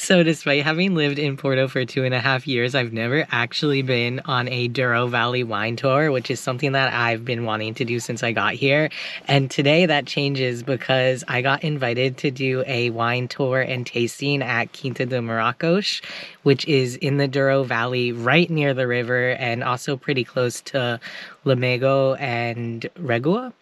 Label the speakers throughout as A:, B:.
A: So despite having lived in Porto for 2.5 years, I've never actually been on a Douro Valley wine tour, which is something that I've been wanting to do since I got here. And today that changes because I got invited to do a wine tour and tasting at Quinta de Marrocos, which is in the Douro Valley right near the river and also pretty close to Lamego and Regua,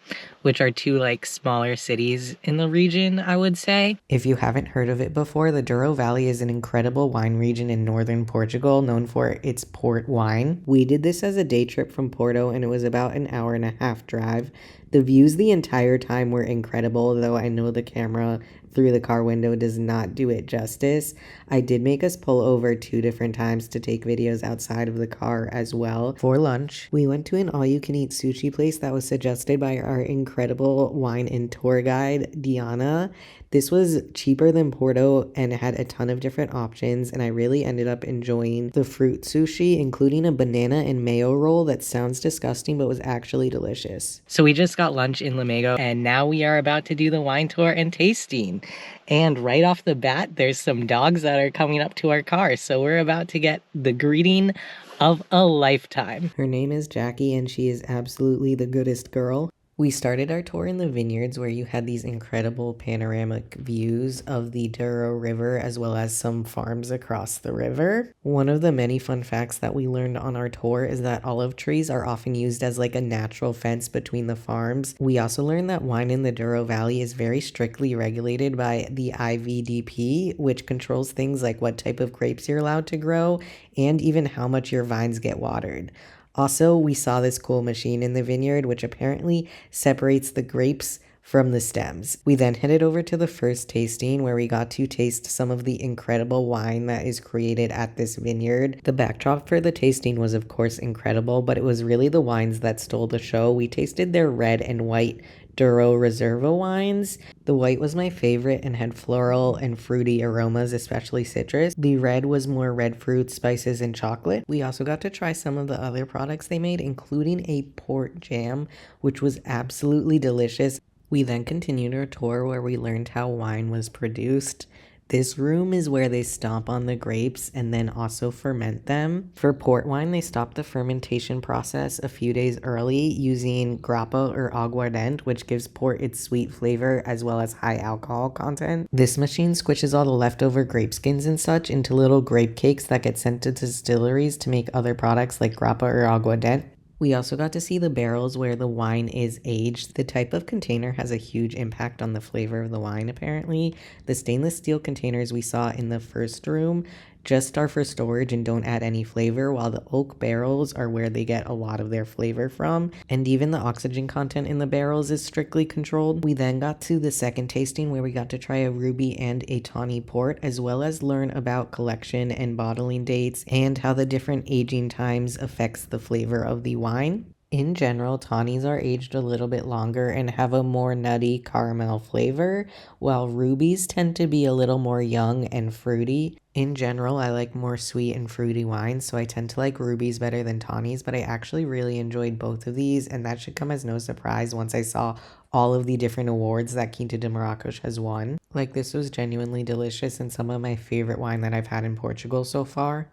A: which are two like smaller cities in the region, I would say. If you haven't heard of it before, the Douro Valley is an incredible wine region in northern Portugal known for its port wine. We did this as a day trip from Porto and it was about an hour and a half drive. The views the entire time were incredible, though I know the camera through the car window does not do it justice. I did make us pull over 2 different times to take videos outside of the car as well. For lunch, we went to an all-you-can-eat sushi place that was suggested by our incredible wine and tour guide, Diana. This was cheaper than Porto and it had a ton of different options, and I really ended up enjoying the fruit sushi, including a banana and mayo roll that sounds disgusting but was actually delicious. So we just got lunch in Lamego and now we are about to do the wine tour and tasting. And right off the bat, there's some dogs that are coming up to our car, so we're about to get the greeting of a lifetime. Her name is Jackie and she is absolutely the goodest girl. We started our tour in the vineyards where you had these incredible panoramic views of the Douro River as well as some farms across the river. One of the many fun facts that we learned on our tour is that olive trees are often used as like a natural fence between the farms. We also learned that wine in the Douro Valley is very strictly regulated by the IVDP, which controls things like what type of grapes you're allowed to grow and even how much your vines get watered. Also, we saw this cool machine in the vineyard, which apparently separates the grapes from the stems. We then headed over to the first tasting where we got to taste some of the incredible wine that is created at this vineyard. The backdrop for the tasting was of course incredible, but it was really the wines that stole the show. We tasted their red and white Douro Reserva wines. The white was my favorite and had floral and fruity aromas, especially citrus. The red was more red fruits, spices, and chocolate. We also got to try some of the other products they made, including a port jam, which was absolutely delicious. We then continued our tour where we learned how wine was produced. This room is where they stomp on the grapes and then also ferment them. For port wine, they stop the fermentation process a few days early using grappa or aguardente, which gives port its sweet flavor as well as high alcohol content. This machine squishes all the leftover grape skins and such into little grape cakes that get sent to distilleries to make other products like grappa or aguardente. We also got to see the barrels where the wine is aged. The type of container has a huge impact on the flavor of the wine, apparently. The stainless steel containers we saw in the first room just are for storage and don't add any flavor, while the oak barrels are where they get a lot of their flavor from. And even the oxygen content in the barrels is strictly controlled. We then got to the second tasting where we got to try a ruby and a tawny port, as well as learn about collection and bottling dates and how the different aging times affects the flavor of the wine. In general, tawnies are aged a little bit longer and have a more nutty caramel flavor, while rubies tend to be a little more young and fruity. In general, I like more sweet and fruity wines, so I tend to like rubies better than tawnies, but I actually really enjoyed both of these, and that should come as no surprise once I saw all of the different awards that Quinta de Marrocos has won. Like, this was genuinely delicious and some of my favorite wine that I've had in Portugal so far.